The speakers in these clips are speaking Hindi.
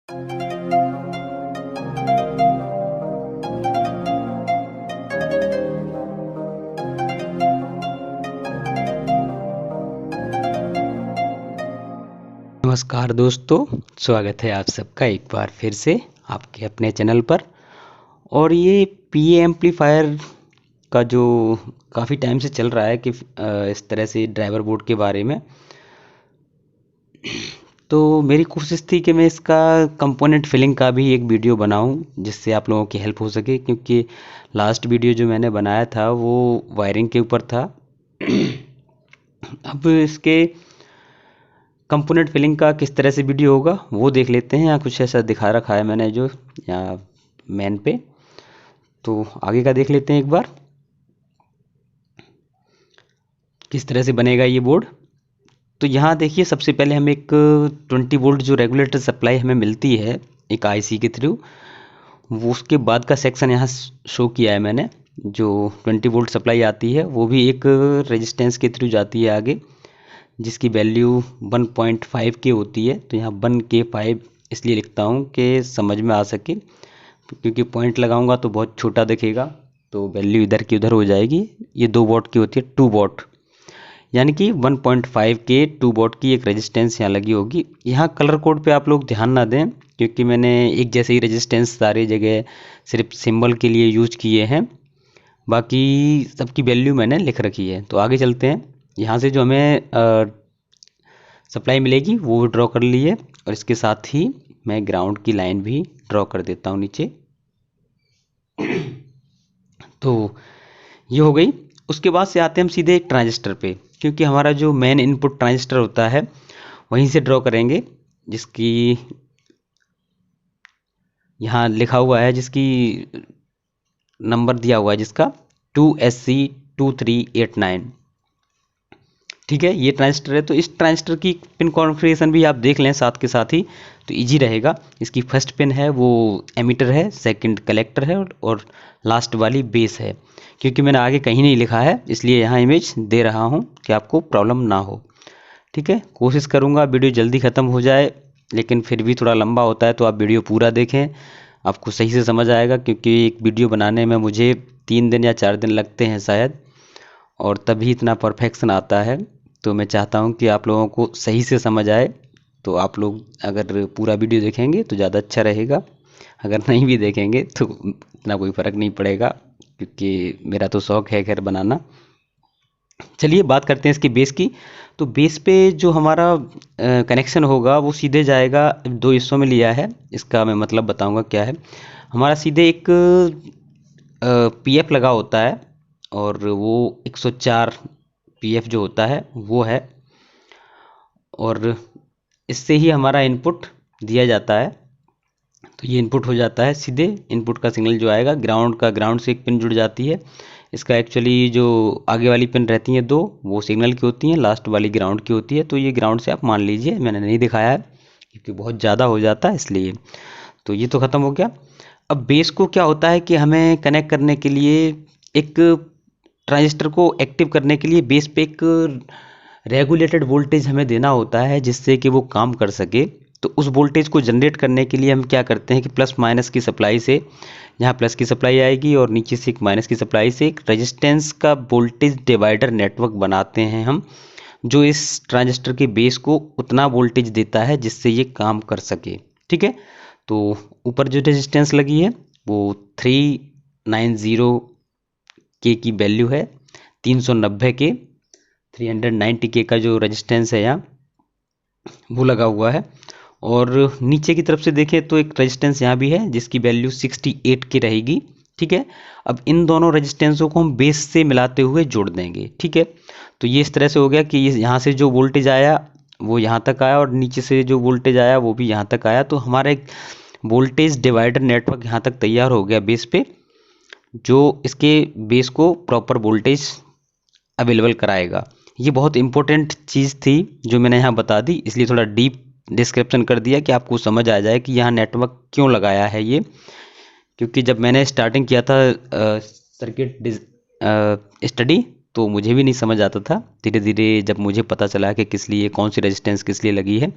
नमस्कार दोस्तों, स्वागत है आप सबका एक बार फिर से आपके अपने चैनल पर। और ये पीए एम्पलीफायर का जो काफ़ी टाइम से चल रहा है कि इस तरह से ड्राइवर बोर्ड के बारे में, तो मेरी कोशिश थी कि मैं इसका कंपोनेंट फिलिंग का भी एक वीडियो बनाऊं जिससे आप लोगों की हेल्प हो सके, क्योंकि लास्ट वीडियो जो मैंने बनाया था वो वायरिंग के ऊपर था। अब इसके कंपोनेंट फिलिंग का किस तरह से वीडियो होगा वो देख लेते हैं। यहाँ कुछ ऐसा दिखा रखा है मैंने जो यहाँ मेन पे, तो आगे का देख लेते हैं एक बार किस तरह से बनेगा ये बोर्ड। तो यहाँ देखिए, सबसे पहले हम एक 20 वोल्ट जो रेगुलेटर सप्लाई हमें मिलती है एक आईसी के थ्रू, वो उसके बाद का सेक्शन यहाँ शो किया है मैंने। जो 20 वोल्ट सप्लाई आती है वो भी एक रेजिस्टेंस के थ्रू जाती है आगे, जिसकी वैल्यू 1.5 के होती है। तो यहाँ 1K5 इसलिए लिखता हूँ कि समझ में आ सके, क्योंकि पॉइंट लगाऊंगा तो बहुत छोटा दिखेगा, तो वैल्यू इधर की उधर हो जाएगी। ये 2 वॉट की होती है, 2 वॉट, यानी कि 1.5 के 2 वॉट की एक रेजिस्टेंस यहाँ लगी होगी। यहाँ कलर कोड पे आप लोग ध्यान ना दें, क्योंकि मैंने एक जैसे ही रेजिस्टेंस सारी जगह सिर्फ सिंबल के लिए यूज किए हैं, बाकी सबकी वैल्यू मैंने लिख रखी है। तो आगे चलते हैं। यहाँ से जो हमें सप्लाई मिलेगी वो ड्रॉ कर ली है, और इसके साथ ही मैं ग्राउंड की लाइन भी ड्रॉ कर देता हूँ नीचे। तो ये हो गई। उसके बाद से आते हैं हम सीधे एक ट्रांजिस्टर पे, क्योंकि हमारा जो मेन इनपुट ट्रांजिस्टर होता है वहीं से ड्रॉ करेंगे, जिसकी यहाँ लिखा हुआ है, जिसकी नंबर दिया हुआ है जिसका 2SC2389। ठीक है, ये ट्रांजिस्टर है। तो इस ट्रांजिस्टर की पिन कॉन्फ़िगरेशन भी आप देख लें साथ के साथ ही, तो इजी रहेगा। इसकी फर्स्ट पिन है वो एमीटर है, सेकंड कलेक्टर है, और लास्ट वाली बेस है। क्योंकि मैंने आगे कहीं नहीं लिखा है इसलिए यहाँ इमेज दे रहा हूँ कि आपको प्रॉब्लम ना हो। ठीक है, कोशिश करूँगा वीडियो जल्दी ख़त्म हो जाए, लेकिन फिर भी थोड़ा लंबा होता है तो आप वीडियो पूरा देखें, आपको सही से समझ आएगा। क्योंकि एक वीडियो बनाने में मुझे 3 दिन या 4 दिन लगते हैं शायद, और तभी इतना परफेक्शन आता है। तो मैं चाहता हूँ कि आप लोगों को सही से समझ आए। तो आप लोग अगर पूरा वीडियो देखेंगे तो ज़्यादा अच्छा रहेगा, अगर नहीं भी देखेंगे तो इतना कोई फ़र्क नहीं पड़ेगा, क्योंकि मेरा तो शौक़ है खैर बनाना। चलिए बात करते हैं इसकी बेस की। तो बेस पे जो हमारा कनेक्शन होगा वो सीधे जाएगा, 2 हिस्सों में लिया है, इसका मैं मतलब बताऊंगा क्या है। हमारा सीधे एक पीएफ लगा होता है, और वो 104 पीएफ जो होता है वो है, और इससे ही हमारा इनपुट दिया जाता है। तो ये इनपुट हो जाता है सीधे। इनपुट का सिग्नल जो आएगा ग्राउंड का, ग्राउंड से एक पिन जुड़ जाती है। इसका एक्चुअली जो आगे वाली पिन रहती हैं 2, वो सिग्नल की होती हैं, लास्ट वाली ग्राउंड की होती है। तो ये ग्राउंड से आप मान लीजिए, मैंने नहीं दिखाया है क्योंकि बहुत ज़्यादा हो जाता है इसलिए। तो ये तो ख़त्म हो गया। अब बेस को क्या होता है कि हमें कनेक्ट करने के लिए, एक ट्रांजिस्टर को एक्टिव करने के लिए बेस पे एक रेगुलेटेड वोल्टेज हमें देना होता है, जिससे कि वो काम कर सके। तो उस वोल्टेज को जनरेट करने के लिए हम क्या करते हैं कि प्लस माइनस की सप्लाई से, यहाँ प्लस की सप्लाई आएगी और नीचे से एक माइनस की सप्लाई से एक रेजिस्टेंस का वोल्टेज डिवाइडर नेटवर्क बनाते हैं हम, जो इस ट्रांजिस्टर के बेस को उतना वोल्टेज देता है जिससे ये काम कर सके। ठीक है, तो ऊपर जो रेजिस्टेंस लगी है वो 390 के की वैल्यू है, 390 के, 390 के का जो रेजिस्टेंस है यहाँ वो लगा हुआ है। और नीचे की तरफ से देखें तो एक रेजिस्टेंस यहाँ भी है जिसकी वैल्यू 68 की रहेगी। ठीक है, अब इन दोनों रेजिस्टेंसों को हम बेस से मिलाते हुए जोड़ देंगे। ठीक है, तो ये इस तरह से हो गया कि यहाँ से जो वोल्टेज आया वो यहाँ तक आया, और नीचे से जो वोल्टेज आया वो भी यहाँ तक आया। तो हमारा एक वोल्टेज डिवाइडर नेटवर्क यहाँ तक तैयार हो गया बेस पे, जो इसके बेस को प्रॉपर वोल्टेज अवेलेबल कराएगा। ये बहुत इंपॉर्टेंट चीज़ थी जो मैंने यहाँ बता दी, इसलिए थोड़ा डीप डिस्क्रिप्शन कर दिया कि आपको समझ आ जाए कि यहाँ नेटवर्क क्यों लगाया है ये। क्योंकि जब मैंने स्टार्टिंग किया था सर्किट स्टडी, तो मुझे भी नहीं समझ आता था। धीरे धीरे जब मुझे पता चला कि किस लिए कौन सी रेजिस्टेंस किस लिए लगी है,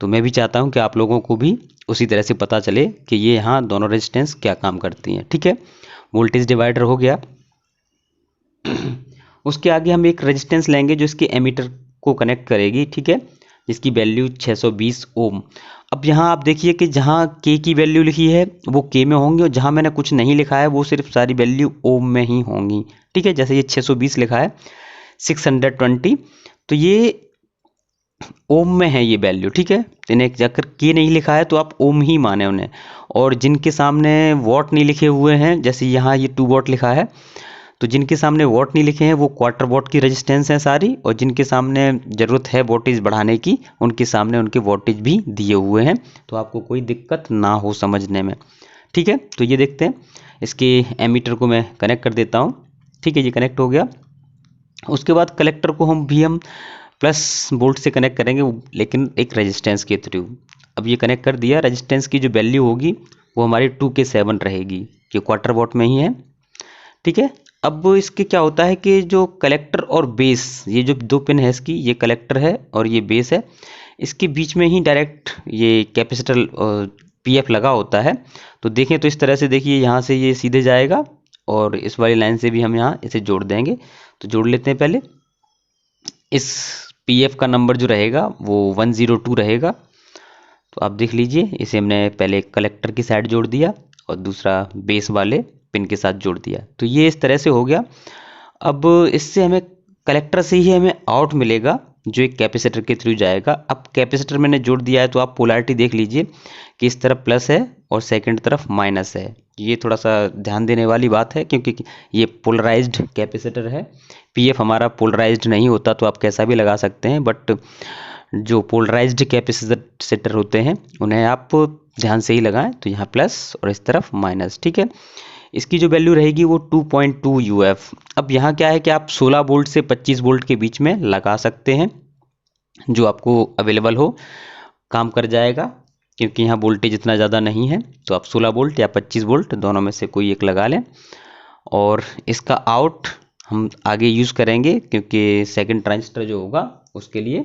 तो मैं भी चाहता हूँ कि आप लोगों को भी उसी तरह से पता चले कि ये यहाँ दोनों रेजिस्टेंस क्या काम करती हैं। ठीक है, वोल्टेज डिवाइडर हो गया। उसके आगे हम एक रेजिस्टेंस लेंगे जो इसके एमीटर को कनेक्ट करेगी। ठीक है, जिसकी वैल्यू 620 ओम। अब यहाँ आप देखिए कि जहाँ के की वैल्यू लिखी है वो के में होंगी, और जहाँ मैंने कुछ नहीं लिखा है वो सिर्फ सारी वैल्यू ओम में ही होंगी। ठीक है, जैसे ये 620 लिखा है 620, तो ये ओम में है ये वैल्यू। ठीक है, इन्हें जाकर के नहीं लिखा है तो आप ओम ही माने उन्हें। और जिनके सामने वॉट नहीं लिखे हुए हैं, जैसे यहाँ ये 2 वॉट लिखा है, तो जिनके सामने वॉट नहीं लिखे हैं वो क्वार्टर वॉट की रेजिस्टेंस है सारी, और जिनके सामने ज़रूरत है वोल्टेज बढ़ाने की उनके सामने उनके वोल्टेज भी दिए हुए हैं, तो आपको कोई दिक्कत ना हो समझने में। ठीक है, तो ये देखते हैं, इसके एमीटर को मैं कनेक्ट कर देता हूँ। ठीक है, ये कनेक्ट हो गया। उसके बाद कलेक्टर को हम प्लस वोल्ट से कनेक्ट करेंगे, लेकिन एक रेजिस्टेंस के थ्रू। अब ये कनेक्ट कर दिया, रेजिस्टेंस की जो वैल्यू होगी वो हमारी 2K7 रहेगी, कि क्वार्टर वॉट में ही है। ठीक है, अब इसके क्या होता है कि जो कलेक्टर और बेस, ये जो 2 पिन है इसकी, ये कलेक्टर है और ये बेस है, इसके बीच में ही डायरेक्ट ये कैपेसिटर पीएफ लगा होता है। तो देखें तो इस तरह से देखिए, यहाँ से ये सीधे जाएगा और इस वाली लाइन से भी हम यहाँ इसे जोड़ देंगे। तो जोड़ लेते हैं पहले। इस पीएफ का नंबर जो रहेगा वो 102 रहेगा। तो आप देख लीजिए, इसे हमने पहले कलेक्टर की साइड जोड़ दिया और दूसरा बेस वाले पिन के साथ जोड़ दिया। तो ये इस तरह से हो गया। अब इससे हमें कलेक्टर से ही हमें आउट मिलेगा जो एक कैपेसिटर के थ्रू जाएगा। अब कैपेसिटर मैंने जोड़ दिया है तो आप पोलैरिटी देख लीजिए कि इस तरफ प्लस है और सेकंड तरफ माइनस है। ये थोड़ा सा ध्यान देने वाली बात है, क्योंकि ये पोलराइज्ड कैपेसिटर है। पीएफ हमारा पोलराइज्ड नहीं होता तो आप कैसा भी लगा सकते हैं, बट जो पोलराइज्ड कैपेसिटर होते हैं उन्हें आप ध्यान से ही लगाएं। तो यहाँ प्लस और इस तरफ माइनस। ठीक है, इसकी जो वैल्यू रहेगी वो 2.2 UF। अब यहाँ क्या है कि आप 16 वोल्ट से 25 वोल्ट के बीच में लगा सकते हैं, जो आपको अवेलेबल हो, काम कर जाएगा। क्योंकि यहाँ वोल्टेज इतना ज़्यादा नहीं है, तो आप 16 वोल्ट या 25 वोल्ट दोनों में से कोई एक लगा लें। और इसका आउट हम आगे यूज़ करेंगे, क्योंकि सेकंड ट्रांजिस्टर जो होगा उसके लिए।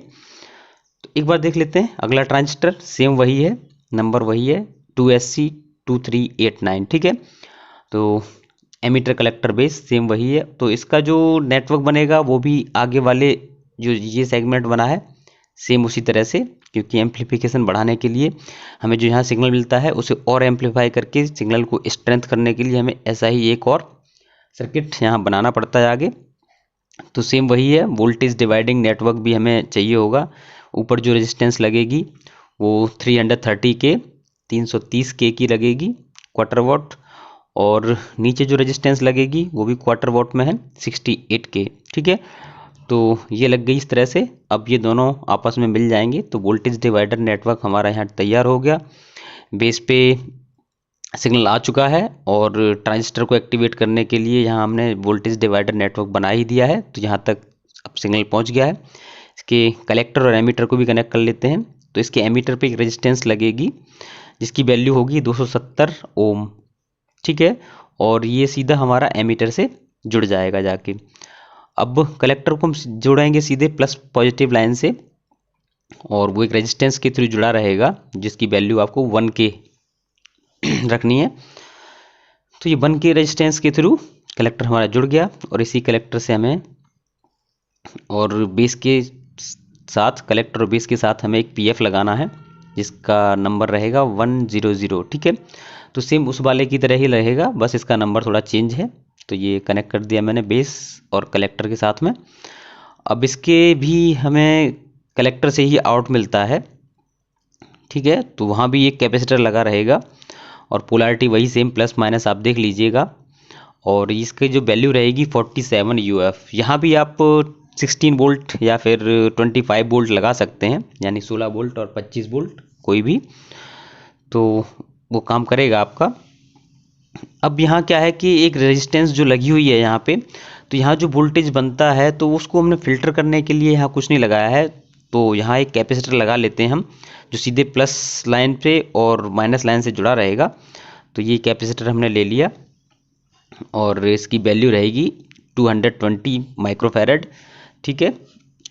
तो एक बार देख लेते हैं, अगला ट्रांजिस्टर सेम वही है, नंबर वही है 2SC2389। ठीक है, तो एमीटर कलेक्टर बेस सेम वही है। तो इसका जो नेटवर्क बनेगा वो भी आगे वाले जो ये सेगमेंट बना है सेम उसी तरह से, क्योंकि एम्प्लीफिकेशन बढ़ाने के लिए हमें जो यहाँ सिग्नल मिलता है उसे और एम्प्लीफाई करके सिग्नल को स्ट्रेंथ करने के लिए हमें ऐसा ही एक और सर्किट यहाँ बनाना पड़ता है आगे। तो सेम वही है, वोल्टेज डिवाइडिंग नेटवर्क भी हमें चाहिए होगा। ऊपर जो रेजिस्टेंस लगेगी वो 330 के 330 के की लगेगी क्वार्टर वॉट, और नीचे जो रेजिस्टेंस लगेगी वो भी क्वार्टर वॉट में है 68 के। ठीक है, तो ये लग गई इस तरह से। अब ये दोनों आपस में मिल जाएंगे तो वोल्टेज डिवाइडर नेटवर्क हमारा यहाँ तैयार हो गया। बेस पे सिग्नल आ चुका है और ट्रांजिस्टर को एक्टिवेट करने के लिए यहाँ हमने वोल्टेज डिवाइडर नेटवर्क बना ही दिया है। तो यहाँ तक अब सिग्नल पहुँच गया है। इसके कलेक्टर और एमीटर को भी कनेक्ट कर लेते हैं। तो इसके एमीटर पे एक रेजिस्टेंस लगेगी जिसकी वैल्यू होगी 270 ओम। ठीक है, और ये सीधा हमारा एमीटर से जुड़ जाएगा जाके। अब कलेक्टर को हम जोड़ेंगे सीधे प्लस पॉजिटिव लाइन से, और वो एक रेजिस्टेंस के थ्रू जुड़ा रहेगा जिसकी वैल्यू आपको 1K रखनी है। तो ये 1K रेजिस्टेंस के थ्रू कलेक्टर हमारा जुड़ गया, और इसी कलेक्टर से हमें और बेस के साथ, कलेक्टर और बेस के साथ हमें एक पीएफ लगाना है जिसका नंबर रहेगा 100। ठीक है, तो सेम उस वाले की तरह ही रहेगा, बस इसका नंबर थोड़ा चेंज है। तो ये कनेक्ट कर दिया मैंने बेस और कलेक्टर के साथ में। अब इसके भी हमें कलेक्टर से ही आउट मिलता है। ठीक है, तो वहाँ भी एक कैपेसिटर लगा रहेगा और पोलैरिटी वही सेम प्लस माइनस आप देख लीजिएगा। और इसकी जो वैल्यू रहेगी 47 UF। यहाँ भी आप 16 वोल्ट या फिर 25 वोल्ट लगा सकते हैं, यानी 16 वोल्ट और 25 वोल्ट कोई भी, तो वो काम करेगा आपका। अब यहाँ क्या है कि एक रेजिस्टेंस जो लगी हुई है यहाँ पे, तो यहाँ जो वोल्टेज बनता है तो उसको हमने फ़िल्टर करने के लिए यहाँ कुछ नहीं लगाया है। तो यहाँ एक कैपेसिटर लगा लेते हैं हम, जो सीधे प्लस लाइन पे और माइनस लाइन से जुड़ा रहेगा। तो ये कैपेसिटर हमने ले लिया और इसकी वैल्यू रहेगी 220 माइक्रोफैरड। ठीक है,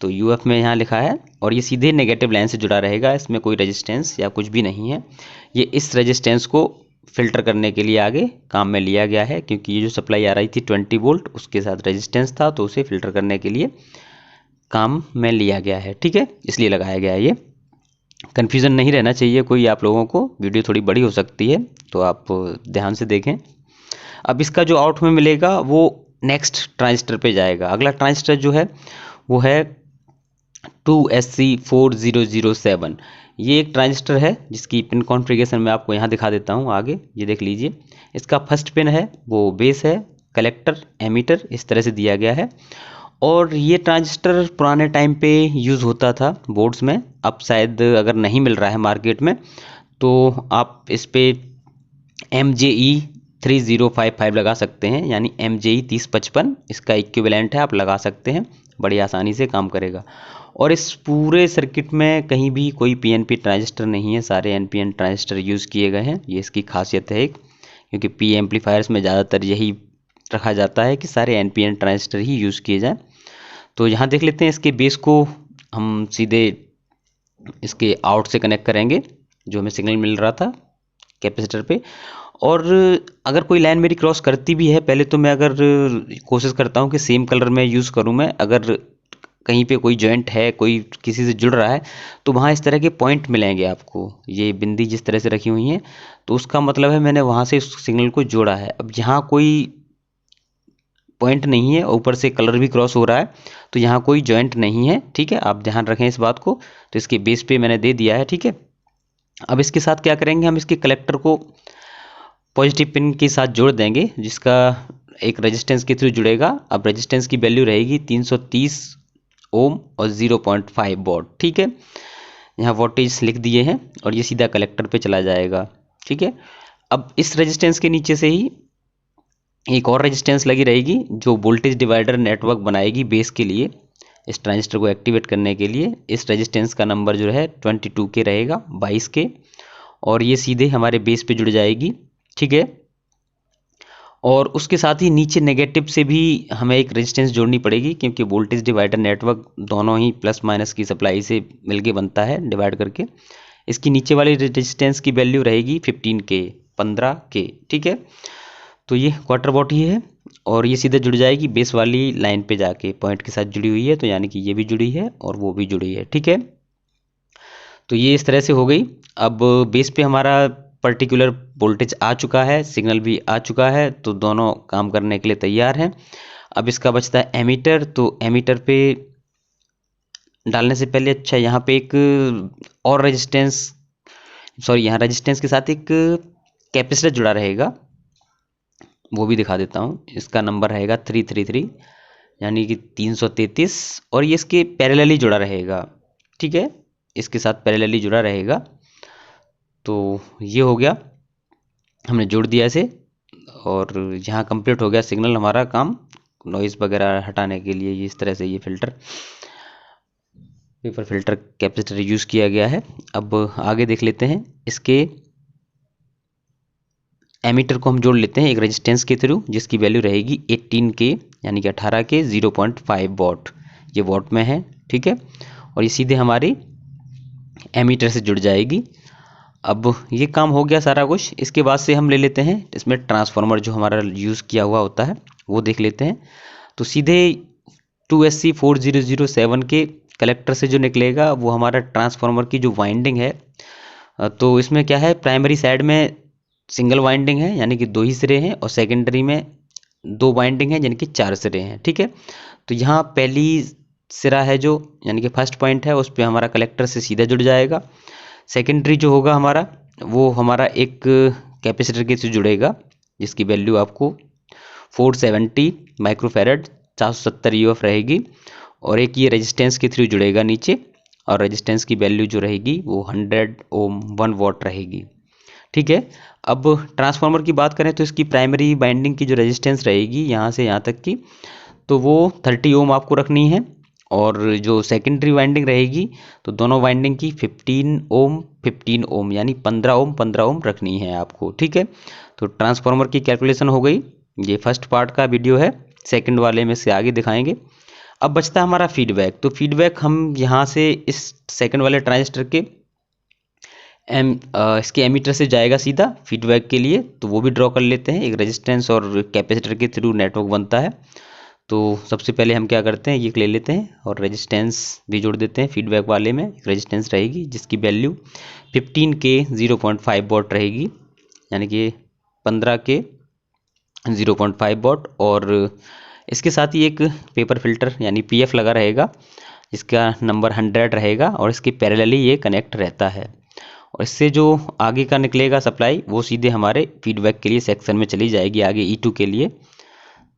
तो यूएफ में यहाँ लिखा है, और ये सीधे नेगेटिव लाइन से जुड़ा रहेगा, इसमें कोई रेजिस्टेंस या कुछ भी नहीं है। ये इस रेजिस्टेंस को फिल्टर करने के लिए आगे काम में लिया गया है, क्योंकि ये जो सप्लाई आ रही थी 20 वोल्ट उसके साथ रेजिस्टेंस था, तो उसे फिल्टर करने के लिए काम में लिया गया है। ठीक है, इसलिए लगाया गया है। ये कन्फ्यूज़न नहीं रहना चाहिए कोई आप लोगों को, वीडियो थोड़ी बड़ी हो सकती है तो आप ध्यान से देखें। अब इसका जो आउट में मिलेगा वो नेक्स्ट ट्रांजिस्टर पे जाएगा। अगला ट्रांजिस्टर जो है वो है 2SC4007। ये एक ट्रांजिस्टर है जिसकी पिन कॉन्फ़िगरेशन मैं आपको यहाँ दिखा देता हूँ आगे, ये देख लीजिए। इसका फर्स्ट पिन है वो बेस है, कलेक्टर, एमीटर इस तरह से दिया गया है। और ये ट्रांजिस्टर पुराने टाइम पे यूज़ होता था बोर्ड्स में, अब शायद अगर नहीं मिल रहा है मार्केट में तो आप इस पे MJE 3055 लगा सकते हैं, यानी MJE 3055 इसका इक्विवेलेंट है, आप लगा सकते हैं, बड़ी आसानी से काम करेगा। और इस पूरे सर्किट में कहीं भी कोई PNP ट्रांजिस्टर नहीं है, सारे NPN ट्रांजिस्टर यूज़ किए गए हैं। ये इसकी खासियत है एक, क्योंकि P एम्पलीफायर्स में ज़्यादातर यही रखा जाता है कि सारे NPN ट्रांजिस्टर ही यूज़ किए जाएँ। तो यहाँ देख लेते हैं, इसके बेस को हम सीधे इसके आउट से कनेक्ट करेंगे, जो हमें सिग्नल मिल रहा था कैपेसिटर पे। और अगर कोई लाइन मेरी क्रॉस करती भी है, पहले तो मैं अगर कोशिश करता हूँ कि सेम कलर में यूज़ करूँ मैं। अगर कहीं पे कोई जॉइंट है, कोई किसी से जुड़ रहा है, तो वहाँ इस तरह के पॉइंट मिलेंगे आपको, ये बिंदी जिस तरह से रखी हुई हैं, तो उसका मतलब है मैंने वहाँ से उस सिग्नल को जोड़ा है। अब यहाँ कोई पॉइंट नहीं है, ऊपर से कलर भी क्रॉस हो रहा है, तो यहाँ कोई जॉइंट नहीं है। ठीक है, आप ध्यान रखें इस बात को। तो इसके बेस पे मैंने दे दिया है। ठीक है, अब इसके साथ क्या करेंगे, हम इसके कलेक्टर को पॉजिटिव पिन के साथ जोड़ देंगे, जिसका एक रेजिस्टेंस के थ्रू जुड़ेगा। अब रेजिस्टेंस की वैल्यू रहेगी 330 ओम और 0.5 वॉट। ठीक है, यहाँ वोल्टेज लिख दिए हैं, और ये सीधा कलेक्टर पे चला जाएगा। ठीक है, अब इस रेजिस्टेंस के नीचे से ही एक और रेजिस्टेंस लगी रहेगी, जो वोल्टेज डिवाइडर नेटवर्क बनाएगी बेस के लिए, इस ट्रांजिस्टर को एक्टिवेट करने के लिए। इस रेजिस्टेंस का नंबर जो है 22 के रहेगा, 22 के, और ये सीधे हमारे बेस पे जुड़ जाएगी। ठीक है, और उसके साथ ही नीचे नेगेटिव से भी हमें एक रेजिस्टेंस जोड़नी पड़ेगी, क्योंकि वोल्टेज डिवाइडर नेटवर्क दोनों ही प्लस माइनस की सप्लाई से मिलके बनता है, डिवाइड करके। इसकी नीचे वाली रेजिस्टेंस की वैल्यू रहेगी 15 के, 15 के। ठीक है, तो ये क्वार्टर वॉट ही है, और ये सीधे जुड़ जाएगी बेस वाली लाइन पे जाके, पॉइंट के साथ जुड़ी हुई है, तो यानी कि ये भी जुड़ी है और वो भी जुड़ी है। ठीक है, तो ये इस तरह से हो गई। अब बेस पे हमारा पर्टिकुलर वोल्टेज आ चुका है, सिग्नल भी आ चुका है, तो दोनों काम करने के लिए तैयार हैं। अब इसका बचता है एमीटर। तो एमीटर पे डालने से पहले अच्छा यहाँ पे एक और रेजिस्टेंस, सॉरी यहाँ रेजिस्टेंस के साथ एक कैपेसिटर जुड़ा रहेगा, वो भी दिखा देता हूँ। इसका नंबर रहेगा 333, यानी कि 333, और ये इसके पैरेलली जुड़ा रहेगा। ठीक है, इसके साथ पैरेलली जुड़ा रहेगा। तो ये हो गया, हमने जोड़ दिया इसे, और यहाँ कंप्लीट हो गया सिग्नल हमारा काम नॉइज़ वगैरह हटाने के लिए। ये इस तरह से ये filter, paper filter capacitor use किया गया है। अब आगे देख लेते हैं, इसके एमीटर को हम जोड़ लेते हैं एक रेजिस्टेंस के थ्रू, जिसकी वैल्यू रहेगी 18 के, यानी कि 18 के, 0.5 वॉट, ये वॉट में है। ठीक है, और ये सीधे हमारे एमीटर से जुड़ जाएगी। अब ये काम हो गया सारा कुछ। इसके बाद से हम ले लेते हैं इसमें ट्रांसफार्मर, जो हमारा यूज़ किया हुआ होता है वो देख लेते हैं। तो सीधे 2SC4007 के कलेक्टर से जो निकलेगा वो हमारा ट्रांसफार्मर की जो वाइंडिंग है, तो इसमें क्या है, प्राइमरी साइड में सिंगल वाइंडिंग है, यानी कि 2 ही सिरे हैं, और सेकेंडरी में 2 वाइंडिंग है, यानी कि 4 सिरे हैं। ठीक है, तो यहाँ पहली सिरा है जो, यानी कि फर्स्ट पॉइंट है, उस पर हमारा कलेक्टर से सीधा जुड़ जाएगा। सेकेंडरी जो होगा हमारा, वो हमारा एक कैपेसिटर के से जुड़ेगा, जिसकी वैल्यू आपको 470 माइक्रोफैरड 470 यूएफ रहेगी, और एक ये रेजिस्टेंस के थ्रू जुड़ेगा नीचे, और रेजिस्टेंस की वैल्यू जो रहेगी वो 100 ओम 1 वॉट रहेगी। ठीक है, अब ट्रांसफार्मर की बात करें तो इसकी प्राइमरी बाइंडिंग की जो रेजिस्टेंस रहेगी यहाँ से यहाँ तक की, तो वो 30 ओम आपको रखनी है, और जो सेकेंडरी वाइंडिंग रहेगी तो दोनों वाइंडिंग की 15 ओम यानी 15 ओम रखनी है आपको। ठीक है, तो ट्रांसफार्मर की कैलकुलेशन हो गई। ये फर्स्ट पार्ट का वीडियो है, सेकंड वाले में से आगे दिखाएंगे। अब बचता है हमारा फीडबैक। तो फीडबैक हम यहाँ से इस सेकंड वाले ट्रांजिस्टर के इसके एमीटर से जाएगा सीधा फीडबैक के लिए, तो वो भी ड्रॉ कर लेते हैं। एक रेजिस्टेंस और कैपेसिटर के थ्रू नेटवर्क बनता है। तो सबसे पहले हम क्या करते हैं, ये ले लेते हैं और रेजिस्टेंस भी जोड़ देते हैं। फीडबैक वाले में एक रेजिस्टेंस रहेगी जिसकी वैल्यू 15 के 0.5 वॉट रहेगी, यानी कि 15 के 0.5 वॉट। और इसके साथ ही एक पेपर फिल्टर यानी पीएफ लगा रहेगा, इसका नंबर 100 रहेगा और इसके पैरेलली ये कनेक्ट रहता है। और इससे जो आगे का निकलेगा सप्लाई वो सीधे हमारे फीडबैक के लिए सेक्शन में चली जाएगी आगे E2 के लिए।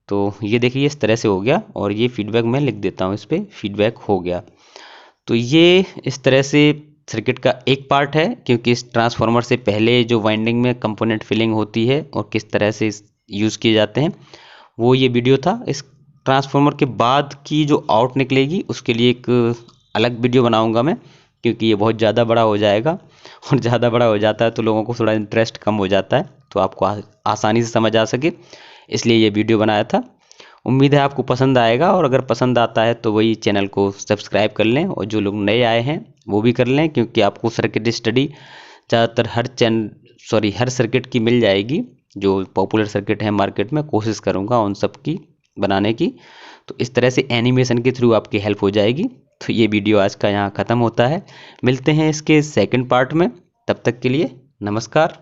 तो ये देखिए इस तरह से हो गया और ये फीडबैक मैं लिख देता हूँ, इस पर फीडबैक हो गया। तो ये इस तरह से सर्किट का एक पार्ट है, क्योंकि इस ट्रांसफार्मर से पहले जो वाइंडिंग में कंपोनेंट फिलिंग होती है और किस तरह से यूज़ किए जाते हैं वो ये वीडियो था। इस ट्रांसफार्मर के बाद की जो आउट निकलेगी उसके लिए एक अलग वीडियो बनाऊंगा मैं, क्योंकि ये बहुत ज़्यादा बड़ा हो जाएगा और ज़्यादा बड़ा हो जाता है तो लोगों को थोड़ा इंटरेस्ट कम हो जाता है, तो आपको आसानी से समझ आ सके इसलिए ये वीडियो बनाया था। उम्मीद है आपको पसंद आएगा, और अगर पसंद आता है तो वही चैनल को सब्सक्राइब कर लें, और जो लोग नए आए हैं वो भी कर लें, क्योंकि आपको सर्किट स्टडी ज़्यादातर हर सर्किट की मिल जाएगी। जो पॉपुलर सर्किट है मार्केट में कोशिश करूँगा उन सब की बनाने की। तो इस तरह से एनिमेशन के थ्रू आपकी हेल्प हो जाएगी। तो ये वीडियो आज का यहाँ ख़त्म होता है, मिलते हैं इसके सेकंड पार्ट में। तब तक के लिए नमस्कार।